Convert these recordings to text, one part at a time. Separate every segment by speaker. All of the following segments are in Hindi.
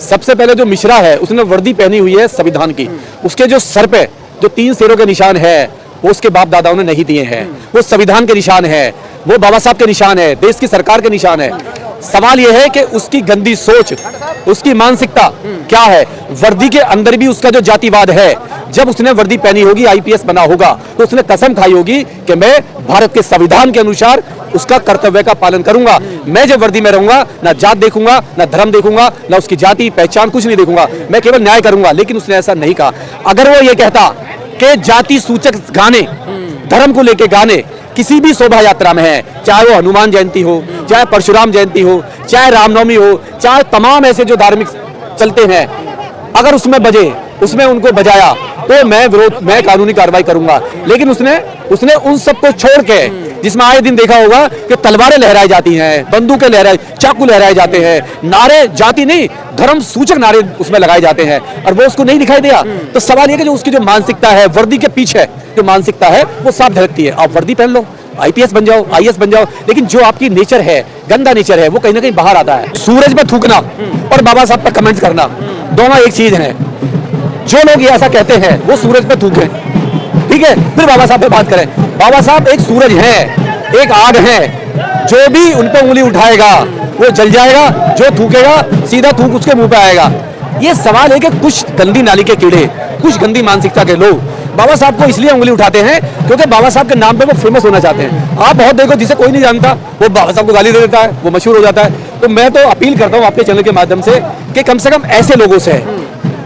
Speaker 1: सबसे पहले जो मिश्रा है उसने वर्दी पहनी हुई है संविधान की, उसके जो सर पे जो 3 शेरों के निशान है वो उसके बाप दादाओं ने नहीं दिए हैं, वो संविधान के निशान है, वो बाबा साहब के निशान है, देश की सरकार के निशान है। सवाल यह है कि उसकी गंदी सोच, उसकी मानसिकता क्या है। वर्दी के अंदर भी उसका जो जातिवाद है, जब उसने वर्दी पहनी होगी, आईपीएस बना होगा, तो उसने कसम खाई होगी कि मैं भारत के संविधान के अनुसार उसका कर्तव्य का पालन करूंगा। मैं जब वर्दी में रहूंगा, ना जात देखूंगा, ना धर्म देखूंगा, ना उसकी जाति पहचान, कुछ नहीं देखूंगा, मैं केवल न्याय करूंगा। लेकिन उसने ऐसा नहीं कहा। अगर वो ये कहता कि जाति सूचक गाने, धर्म को लेके गाने किसी भी शोभा यात्रा में है, चाहे वो हनुमान जयंती हो, चाहे परशुराम जयंती हो, चाहे रामनवमी हो, चाहे तमाम ऐसे जो धार्मिक चलते हैं, अगर उसमें बजे, उसमें उनको बजाया, तो मैं कानूनी कार्रवाई करूंगा। लेकिन उसने उन सबको छोड़ के, जिसमें आए दिन देखा होगा कि तलवारें लहराई जाती हैं, बंदूकें लहराई, चाकू लहराए जाते हैं, नारे जाति नहीं धर्म सूचक नारे उसमें लगाए जाते हैं, और वो उसको नहीं दिखाई दिया। तो सवाल ये कि जो उसकी जो मानसिकता है, वर्दी के पीछे जो मानसिकता है, वो साफ झलकती है। आप वर्दी पहन लो, आईपीएस बन जाओ, आईएएस बन जाओ, लेकिन जो आपकी नेचर है, गंदा नेचर है, वो कहीं ना कहीं बाहर आता है। सूरज पे थूकना और बाबा साहब पर कमेंट करना, दोनों एक चीज है। जो लोग ये ऐसा कहते हैं वो सूरज पे थूके, ठीक है, फिर बाबा साहब पे बात करें। बाबा साहब एक सूरज है, एक आग है, जो भी उन पर उंगली उठाएगा वो जल जाएगा, जो थूकेगा सीधा थूक उसके मुंह पे आएगा। ये सवाल है कि कुछ गंदी नाली के कीड़े, कुछ गंदी मानसिकता के लोग बाबा साहब को इसलिए उंगली उठाते हैं क्योंकि बाबा साहब के नाम पे वो फेमस होना चाहते हैं। आप बहुत देखो, जिसे कोई नहीं जानता वो बाबा साहब को गाली दे देता है, वो मशहूर हो जाता है। तो मैं तो अपील करता हूँ आपके चैनल के माध्यम से कि कम से कम ऐसे लोगों से,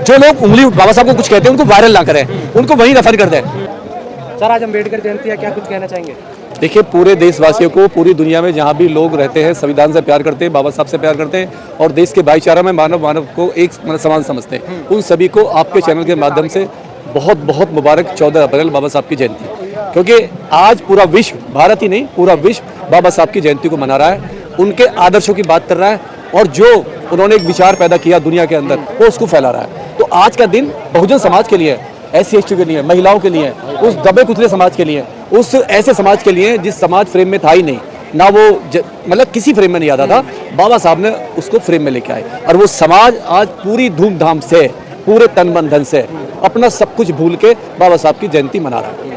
Speaker 1: जो लोग उंगली बाबा साहब को कुछ कहते हैं, उनको वायरल ना करें, उनको वहीं रेफर कर दें।
Speaker 2: सर, आज अम्बेडकर जयंती है, क्या कुछ कहना चाहेंगे?
Speaker 1: देखिए, पूरे देशवासियों को, पूरी दुनिया में जहाँ भी लोग रहते हैं, संविधान से प्यार करते हैं, बाबा साहब से प्यार करते हैं और देश के भाईचारा में मानव को एक समान समझते हैं, उन सभी को आपके चैनल के माध्यम से बहुत बहुत मुबारक 14 अप्रैल बाबा साहब की जयंती। क्योंकि आज पूरा विश्व, भारत ही नहीं पूरा विश्व बाबा साहब की जयंती को मना रहा है, उनके आदर्शों की बात कर रहा है, और जो उन्होंने एक विचार पैदा किया दुनिया के अंदर, वो उसको फैला रहा है। तो आज का दिन बहुजन समाज के लिए, SC ST के लिए, महिलाओं के लिए, उस दबे कुचले समाज के लिए, उस ऐसे समाज के लिए जिस समाज फ्रेम में था ही नहीं ना, वो मतलब किसी फ्रेम में नहीं आता था, बाबा साहब ने उसको फ्रेम में लेके आए। और वो समाज आज पूरी धूमधाम से, पूरे तन मन धन से, अपना सब कुछ भूल के बाबा साहब की जयंती मना रहा है।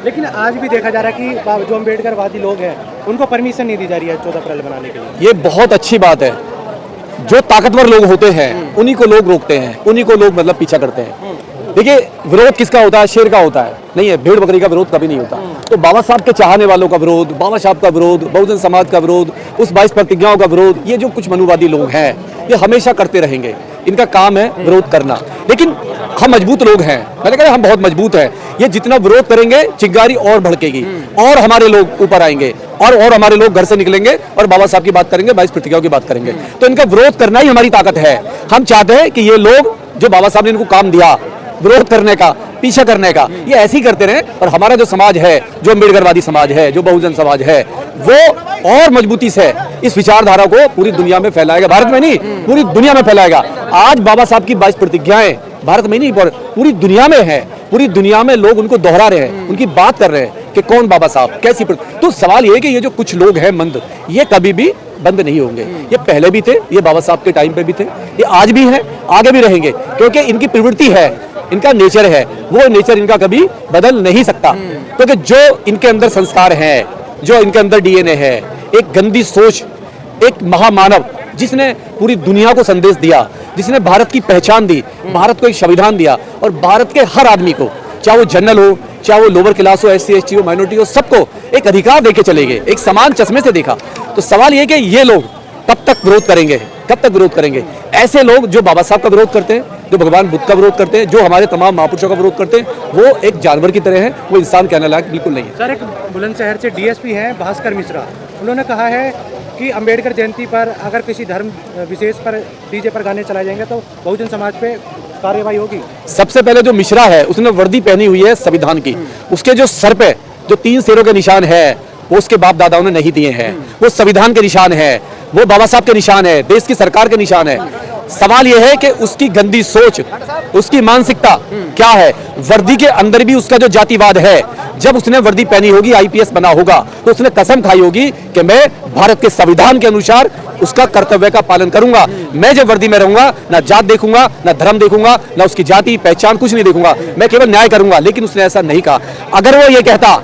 Speaker 2: लेकिन आज भी देखा जा रहा है कि जो अम्बेडकरवादी लोग हैं उनको परमिशन नहीं दी जा रही है 14 अप्रैल मनाने के लिए।
Speaker 1: ये बहुत अच्छी बात है। जो ताकतवर लोग होते हैं उन्हीं को लोग रोकते हैं, उन्हीं को लोग मतलब पीछा करते हैं। देखिए, विरोध किसका होता है? शेर का होता है, नहीं है भेड़ बकरी का विरोध कभी नहीं होता। तो बाबा साहब के चाहने वालों का विरोध, बाबा साहब का विरोध, बहुजन समाज का विरोध, उस 22 प्रतिज्ञाओं का विरोध, ये जो कुछ मनुवादी लोग हैं ये हमेशा करते रहेंगे। इनका काम है विरोध करना। लेकिन हम मजबूत लोग हैं, मैंने कहा हम बहुत मजबूत हैं। ये जितना विरोध करेंगे चिंगारी और भड़केगी और हमारे लोग ऊपर आएंगे और हमारे लोग घर से निकलेंगे और बाबा साहब की बात करेंगे, 22 प्रतिज्ञाओं की बात करेंगे। तो इनका विरोध करना ही हमारी ताकत है। हम चाहते हैं कि ये लोग, जो बाबा साहब ने इनको काम दिया विरोध करने का, पीछा करने का, ये ऐसे ही करते रहे। और हमारा जो समाज है, जो अम्बेडकरवादी समाज है, जो बहुजन समाज है, वो और मजबूती से इस विचारधारा को पूरी दुनिया में फैलाएगा। भारत में नहीं, पूरी दुनिया में फैलाएगा। आज बाबा साहब की 22 प्रतिज्ञाएं भारत में नहीं, पूरी दुनिया में है। पूरी दुनिया में लोग उनको दोहरा रहे हैं, उनकी बात कर रहे हैं कि कौन बाबा साहब, कैसी। तो सवाल ये कि ये जो कुछ लोग हैं मंद, ये कभी भी बंद नहीं होंगे। ये पहले भी थे, ये बाबा साहब के टाइम पे भी थे, ये आज भी हैं, आगे भी रहेंगे, क्योंकि इनकी प्रवृत्ति है, इनका नेचर है, वो नेचर इनका कभी बदल नहीं सकता। क्योंकि जो इनके अंदर संस्कार हैं, जो इनके अंदर DNA है, एक गंदी सोच, एक महामानव जिसने पूरी दुनिया को संदेश दिया, जिसने भारत की पहचान दी, भारत को एक संविधान दिया, और भारत के हर आदमी को, चाहे वो जनरल हो, चाहे वो लोअर क्लास हो, SC ST हो, माइनॉरिटी हो, सबको एक अधिकार देके चले गए, एक समान चश्मे से देखा। तो सवाल ये कि ये लोग कब तक विरोध करेंगे, कब तक विरोध करेंगे? ऐसे लोग जो बाबा साहब का विरोध करते हैं, जो भगवान बुद्ध का विरोध करते हैं, जो हमारे तमाम महापुरुषों का विरोध करते हैं, वो एक जानवर की तरह है, वो इंसान कहने लायक बिल्कुल नहीं है।
Speaker 2: सर, एक बुलंदशहर से DSP हैं भास्कर मिश्रा, उन्होंने कहा है कि अम्बेडकर जयंती पर अगर किसी धर्म विशेष पर DJ पर गाने चलाए जाएंगे तो बहुजन समाज पे कार्रवाई होगी।
Speaker 1: सबसे पहले जो मिश्रा है उसने वर्दी पहनी हुई है संविधान की, उसके जो सर पे जो 3 शेरों के निशान है, वो उसके बाप दादाओं ने नहीं दिए हैं, वो संविधान के निशान है, वो बाबा साहब के निशान है, देश की सरकार के निशान है। सवाल यह है कि उसकी गंदी सोच, उसकी मानसिकता क्या है। वर्दी के अंदर भी उसका जो जातिवाद है, जब उसने वर्दी पहनी होगी, आईपीएस बना होगा, तो उसने कसम खाई होगी कि मैं भारत के संविधान के अनुसार उसका कर्तव्य का पालन करूंगा। मैं जब वर्दी में रहूंगा, ना जात देखूंगा, ना धर्म देखूंगा, ना उसकी जाति पहचान, कुछ नहीं देखूंगा, मैं केवल न्याय करूंगा। लेकिन उसने ऐसा नहीं कहा। अगर वो ये कहता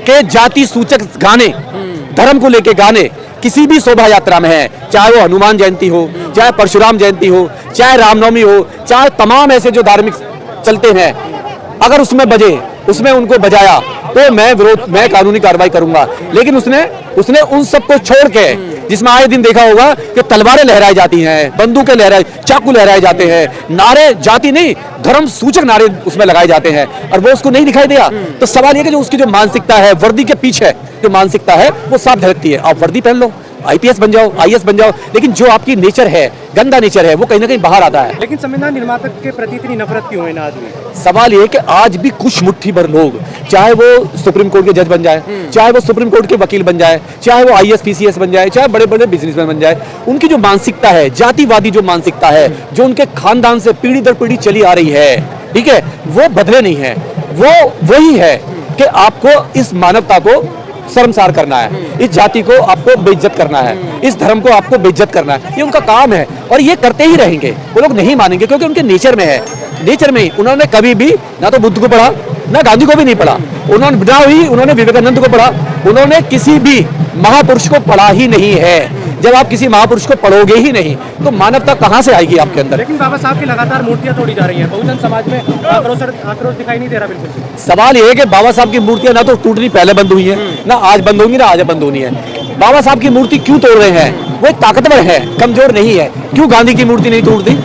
Speaker 1: कि जाति सूचक गाने, धर्म को लेके गाने किसी भी शोभा यात्रा में है, चाहे वो हनुमान जयंती हो, चाहे परशुराम जयंती हो, चाहे रामनवमी हो, चाहे तमाम ऐसे जो धार्मिक चलते हैं, अगर उसमें बजे, उसमें उनको बजाया, तो मैं कानूनी कार्रवाई करूंगा। लेकिन उसने उन सबको छोड़ के, जिसमें आए दिन देखा होगा कि तलवारें लहराई जाती हैं, बंदूकें लहराई, चाकू लहराए जाते हैं, नारे जाति नहीं धर्म सूचक नारे उसमें लगाए जाते हैं, और वो उसको नहीं दिखाई दिया। तो सवाल ये कि जो उसकी जो मानसिकता है, वर्दी के पीछे जो मानसिकता है, वो साफ झलकती है। आप वर्दी पहन लो, आईपीएस बन जाओ, आईएएस बन जाओ, लेकिन जो आपकी नेचर है, गंदा नेचर है, वो कहीं ना कहीं बाहर आता है।
Speaker 2: लेकिन संविधान निर्माता के प्रति इतनी नफरत क्यों है ना आदमी?
Speaker 1: सवाल ये कि आज भी कुछ मुट्ठी भर लोग, चाहे वो सुप्रीम कोर्ट के जज बन जाए, चाहे वो सुप्रीम कोर्ट के वकील बन जाए, चाहे वो आईएएस पीसीएस बन जाए, चाहे बड़े बड़े बिजनेसमैन बन जाए, उनकी जो मानसिकता है, जातिवादी जो मानसिकता है, जो उनके खानदान से पीढ़ी दर पीढ़ी चली आ रही है, ठीक है, वो बदले नहीं है। वो वही है कि आपको इस मानवता को शर्मसार करना है, इस जाति को आपको बेइज्जत करना है, इस धर्म को आपको बेइज्जत करना है। ये उनका काम है और ये करते ही रहेंगे। वो लोग नहीं मानेंगे क्योंकि उनके नेचर में है। नेचर में ही उन्होंने कभी भी ना तो बुद्ध को पढ़ा, ना गांधी को भी नहीं पढ़ा, उन्होंने विवेकानंद को पढ़ा, उन्होंने किसी भी महापुरुष को पढ़ा ही नहीं है। जब आप किसी महापुरुष को पढ़ोगे ही नहीं, तो मानवता कहां से आएगी आपके अंदर?
Speaker 2: लेकिन बाबा साहब की लगातार मूर्तियां तोड़ी जा रही हैं, बहुजन समाज में आक्रोश दिखाई नहीं दे रहा बिल्कुल।
Speaker 1: सवाल ये है कि बाबा साहब की मूर्तियां ना तो टूटनी पहले बंद हुई है, ना आज बंद होंगी, ना आज बंद होनी है। बाबा साहब की मूर्ति क्यों तोड़ रहे हैं? वो एक ताकतवर है, कमजोर नहीं है। क्यों गांधी की मूर्ति नहीं तोड़ती?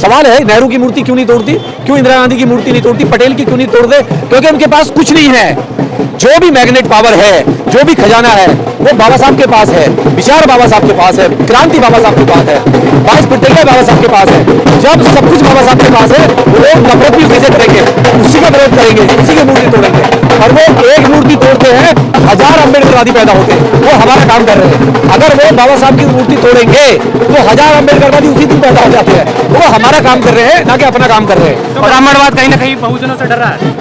Speaker 1: सवाल है, नेहरू की मूर्ति क्यों नहीं तोड़ती? क्यों इंदिरा गांधी की मूर्ति नहीं तोड़ती? पटेल की क्यों नहीं तोड़ दे? क्योंकि उनके पास कुछ नहीं है। जो भी मैग्नेट पावर है, जो भी खजाना है, वो बाबा साहब के पास है, विचार बाबा साहब के पास है, क्रांति बाबा साहब के पास है, 22 पटेल बाबा साहब के पास है। जब सब कुछ बाबा साहब के पास है, वो लोग नफरत भी उसी से करेंगे, उसी का विरोध करेंगे, उसी की मूर्ति तोड़ेंगे। और वो एक मूर्ति तोड़ते हैं, 1000 अम्बेडकरवादी पैदा होते हैं। वो हमारा काम कर रहे हैं। अगर वो बाबा साहब की मूर्ति तोड़ेंगे तो 1000 अम्बेडकरवादी उसी दिन पैदा हो जाते हैं। वो हमारा काम कर रहे हैं, ना कि अपना काम कर रहे हैं।
Speaker 2: तो ब्राह्मणवाद कहीं ना कहीं बहुजनों से डर रहा है।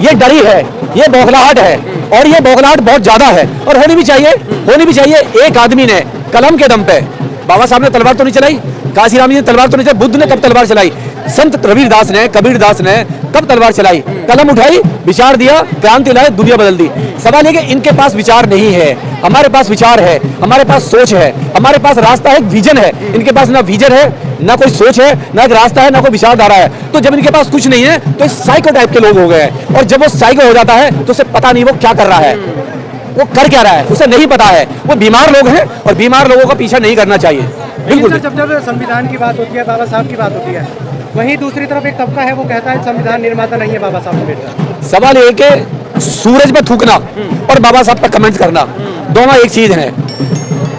Speaker 1: ये डरी है, ये बौखलाहट है, और ये बौखलाहट बहुत ज्यादा है और होनी भी चाहिए। एक आदमी ने कलम के दम पे, बाबा साहब ने तलवार तो नहीं चलाई, काशीराम जी ने तलवार तो नहीं चलाई, बुद्ध ने कब तलवार चलाई? संत कबीरदास ने कब तलवार चलाई? कलम उठाई, विचार दिया, क्रांति लाई, दुनिया बदल दी। सवाल है कि इनके पास विचार नहीं है, हमारे पास विचार है, हमारे पास सोच है, हमारे पास रास्ता है, विजन है। इनके पास ना विजन है, ना कोई सोच है, ना एक रास्ता है, ना कोई विचारधारा है। तो जब इनके पास कुछ नहीं है, तो साइको टाइप के लोग हो गए हैं। और जब वो साइको हो जाता है, तो उसे पता नहीं वो क्या कर रहा है, वो कर क्या रहा है, उसे नहीं पता है। वो बीमार लोग हैं और बीमार लोगों का पीछा नहीं करना चाहिए। बिल्कुल।
Speaker 2: जब संविधान की बात होती है, बाबा साहब की बात होती है, वहीं दूसरी तरफ एक तबका है, वो कहता है संविधान निर्माता नहीं है बाबा साहब अम्बेडकर।
Speaker 1: सवाल ये कि सूरज पे थूकना और बाबा साहब पर कमेंट करना दोनों एक चीज है।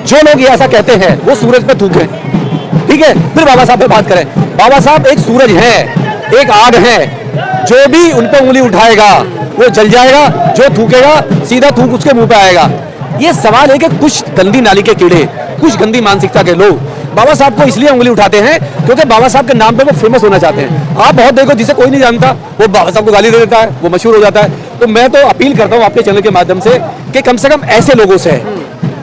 Speaker 1: जो लोग ये ऐसा कहते हैं वो सूरज पे थूकें, ठीक है, फिर बाबा साहब पे बात करें। बाबा साहब एक सूरज है, एक आग है, जो भी उन पे उंगली उठाएगा वो जल जाएगा, जो थूकेगा सीधा थूक उसके मुंह पे आएगा। ये सवाल है कि कुछ गंदी नाली के कीड़े, कुछ गंदी मानसिकता के लोग बाबा साहब को इसलिए उंगली उठाते हैं क्योंकि बाबा साहब के नाम पे वो फेमस होना चाहते हैं। आप बहुत देखो, जिसे कोई नहीं जानता वो बाबा साहब को गाली दे देता है, वो मशहूर हो जाता है। तो मैं तो अपील करता हूँ आपके चैनल के माध्यम से कम ऐसे लोगों से,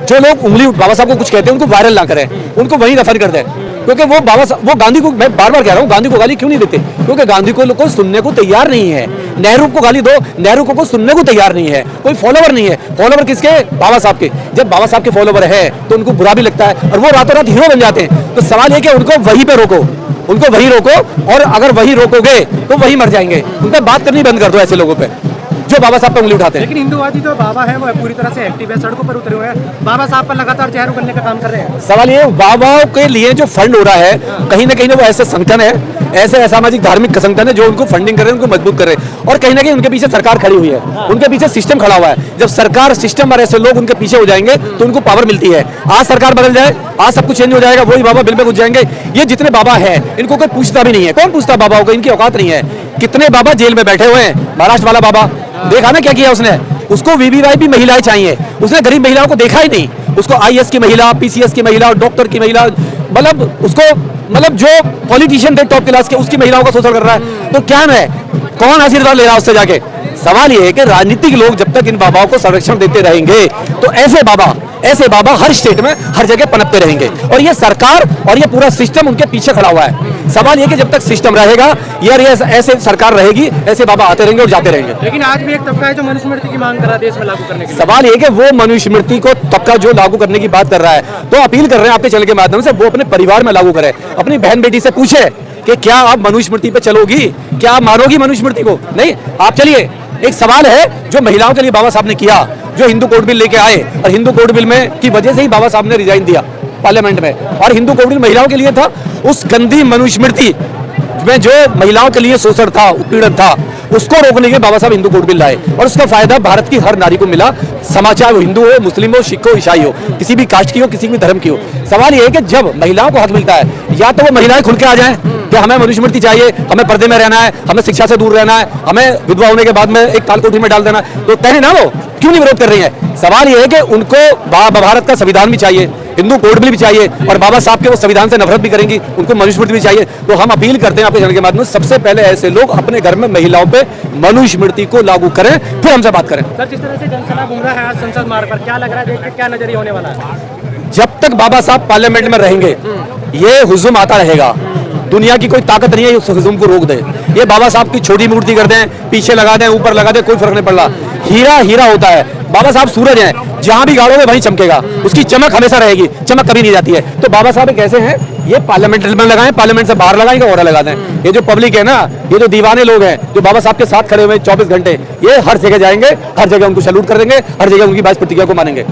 Speaker 1: जो लोग उंगली बाबा साहब को कुछ कहते हैं, उनको वायरल ना करें, उनको वहीं दफन कर दें। क्योंकि वो गांधी को, मैं बार बार कह रहा हूँ, गांधी को गाली क्यों नहीं देते? क्योंकि गांधी को सुनने को तैयार नहीं है। नेहरू को गाली दो, नेहरू को सुनने को तैयार नहीं है, कोई फॉलोवर नहीं है। फॉलोवर किसके? बाबा साहब के। जब बाबा साहब के फॉलोवर है तो उनको बुरा भी लगता है और वो रातों रात हीरो बन जाते हैं। तो सवाल ये कि उनको वहीं पे रोको, उनको वहीं रोको, और अगर वहीं रोकोगे तो वहीं मर जाएंगे। उन पर बात करनी बंद कर दो ऐसे लोगों पे जो बाबा साहब पे उंगली उठाते हैं।
Speaker 2: लेकिन हिंदुवादी जो बाबा है वो पूरी तरह से एक्टिव है, सड़कों पर उतरे हुए हैं, बाबा साहब पर लगातार चेहरे उगलने का काम कर रहे हैं।
Speaker 1: सवाल ये, बाबा के लिए जो फंड हो रहा है, कहीं ना कहीं वो ऐसे संगठन है, ऐसे असामाजिक धार्मिक संगठन है जो उनको फंडिंग कर रहे हैं, उनको मजबूत कर रहे हैं। और कहीं ना कहीं उनके पीछे सरकार खड़ी हुई है, उनके पीछे सिस्टम खड़ा हुआ है। जब सरकार, सिस्टम और ऐसे लोग उनके पीछे हो जाएंगे तो उनको पावर मिलती है। आज सरकार बदल जाए, आज सब कुछ चेंज हो जाएगा, वही बाबा बिल में घुस जाएंगे। ये जितने बाबा है इनको कोई पूछता भी नहीं है। कौन पूछता बाबाओं को? इनकी औकात नहीं है। कितने बाबा जेल में बैठे हुए हैं। महाराष्ट्र वाला बाबा देखा ना क्या किया उसने? उसको वीवीआईपी महिलाएं चाहिए, उसने गरीब महिलाओं को देखा ही नहीं। उसको आईएएस की महिला, पीसीएस की महिला, डॉक्टर की महिला, मतलब जो पॉलिटिशियन थे टॉप क्लास के, उसकी महिलाओं का शोषण कर रहा है। तो क्या है, कौन आशीर्वाद ले रहा है उससे जाके? सवाल ये है कि राजनीतिक लोग जब तक इन बाबाओं को संरक्षण देते रहेंगे तो ऐसे बाबा हर स्टेट में हर जगह पनपते रहेंगे और ये सरकार और ये पूरा सिस्टम उनके पीछे खड़ा हुआ है। सवाल ये कि जब तक सिस्टम रहेगा यार ये ऐसे सरकार रहेगी, ऐसे बाबा आते रहेंगे और जाते रहेंगे।
Speaker 2: लेकिन आज भी एक तबका है जो मनुस्मृति की मांग कर रहा है देश में लागू करने की।
Speaker 1: सवाल ये कि वो मनुस्मृति को तबका जो लागू करने की बात कर रहा है, तो अपील कर रहे हैं आपके चैनल के माध्यम से वो अपने परिवार में लागू करे, अपनी बहन बेटी से पूछे कि क्या आप मनुस्मृति पे चलोगी, क्या आप मानोगी मनुस्मृति को? नहीं, आप चलिए। एक सवाल है जो महिलाओं के लिए बाबा साहब ने किया, जो हिंदू कोड बिल लेके आए और हिंदू कोड बिल में की वजह से ही बाबा साहब ने रिजाइन दिया पार्लियामेंट में, और हिंदू कोड बिल महिलाओं के लिए था। उस गंदी मनुस्मृति में जो महिलाओं के लिए शोषण था, उत्पीड़न था, उसको रोकने के बाबा साहब हिंदू कोड बिल लाए और उसका फायदा भारत की हर नारी को मिला, समाचार हिंदू हो, मुस्लिम हो, सिख हो, ईसाई हो, किसी भी कास्ट की हो, किसी भी धर्म की हो। सवाल यह है कि जब महिलाओं को हक मिलता है, या तो वो महिलाएं खुल के आ जाएं कि हमें मनुस्मृति चाहिए, हमें पर्दे में रहना है, हमें शिक्षा से दूर रहना है, हमें विधवा होने के बाद में एक तालकोठी में डाल देना है, तो कहें ना, वो क्यों नहीं विरोध कर रही है? सवाल यह है कि उनको भारत का संविधान भी चाहिए, हिंदू कोड बिल भी चाहिए, और बाबा साहब के वो संविधान से नफरत भी करेंगी, उनको मनुस्मृति भी चाहिए। तो हम अपील करते हैं आपके चैनल के माध्यम से, सबसे पहले ऐसे लोग अपने घर में महिलाओं पे मनुस्मृति को लागू करें, फिर हमसे बात करें।
Speaker 2: सर, जिस तरह से जनसभा घूम रहा है आज संसद मार्ग पर, क्या लग रहा है, देख के क्या नजरिया होने वाला है?
Speaker 1: जब तक बाबा साहब पार्लियामेंट में रहेंगे ये हुजूम आता रहेगा। दुनिया की कोई ताकत नहीं है उस हुजूम को रोक दे। ये बाबा साहब की छोटी मूर्ति कर दें, पीछे लगा दें, ऊपर लगा दें, कोई फर्क नहीं पड़ रहा। हीरा हीरा होता है। बाबा साहब सूरज हैं, जहां भी गाड़ोगे वहीं चमकेगा, उसकी चमक हमेशा रहेगी, चमक कभी नहीं जाती है। तो बाबा साहब कैसे हैं? ये पार्लियामेंट में लगाएं, पार्लियामेंट से बाहर लगाएंगे और लगा दें। ये जो पब्लिक है ना, ये जो दीवाने लोग हैं जो बाबा साहब के साथ खड़े हुए 24 घंटे, ये हर जगह जाएंगे, हर जगह उनको सैल्यूट कर देंगे, हर जगह उनकी बात प्रतिज्ञा को मानेंगे।